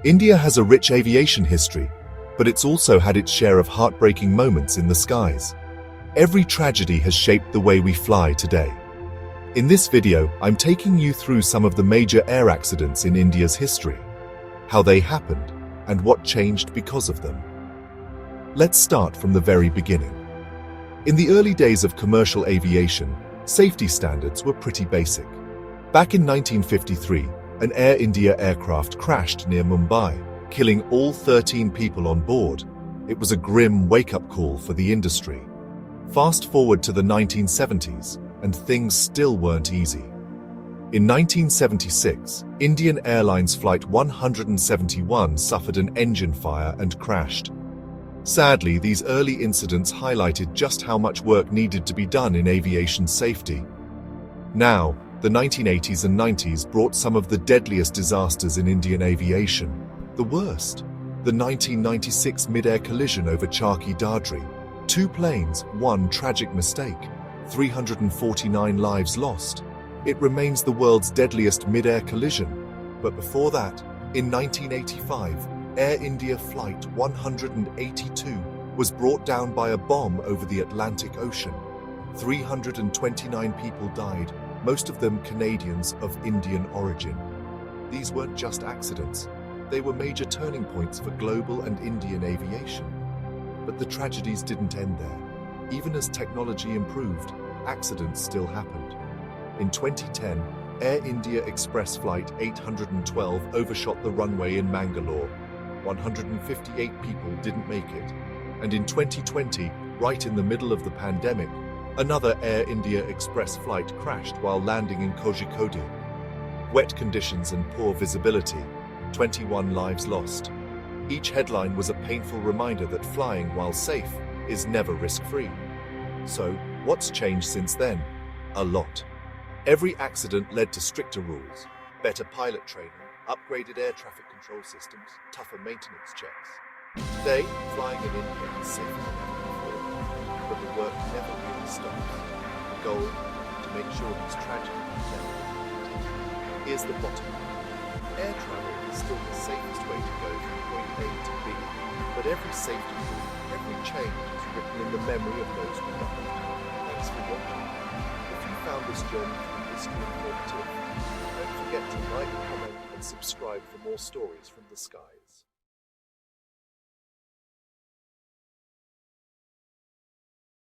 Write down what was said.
India has a rich aviation history, but it's also had its share of heartbreaking moments in the skies. Every tragedy has shaped the way we fly today. In this video, I'm taking you through some of the major air accidents in India's history, how they happened, and what changed because of them. Let's start from the very beginning. In the early days of commercial aviation, safety standards were pretty basic. Back in 1953, an Air India aircraft crashed near Mumbai, killing all 13 people on board. It was a grim wake-up call for the industry. Fast forward to the 1970s, and things still weren't easy. In 1976, Indian Airlines Flight 171 suffered an engine fire and crashed. Sadly, these early incidents highlighted just how much work needed to be done in aviation safety. Now, the 1980s and 90s brought some of the deadliest disasters in Indian aviation. The worst, the 1996 mid-air collision over Charkhi Dadri. 2 planes, 1 tragic mistake, 349 lives lost. It remains the world's deadliest mid-air collision. But before that, in 1985, Air India Flight 182 was brought down by a bomb over the Atlantic Ocean. 329 people died, most of them Canadians of Indian origin. These weren't just accidents, they were major turning points for global and Indian aviation. But the tragedies didn't end there. Even as technology improved, accidents still happened. In 2010, Air India Express Flight 812 overshot the runway in Mangalore. 158 people didn't make it. And in 2020, right in the middle of the pandemic, another Air India Express flight crashed while landing in Kozhikode. Wet conditions and poor visibility, 21 lives lost. Each headline was a painful reminder that flying, while safe, is never risk-free. So, what's changed since then? A lot. Every accident led to stricter rules, better pilot training, upgraded air traffic control systems, tougher maintenance checks. Today, flying in India is safer than ever before, but the work never really stops. The goal, to make sure these tragedies never repeat. Here's the bottom line. Air travel is still the safest way to go from point A to B, but every safety rule, every change is written in the memory of those who died. Thanks for watching. If you found this journey through history informative, don't forget to like, comment, and subscribe for more stories from the skies.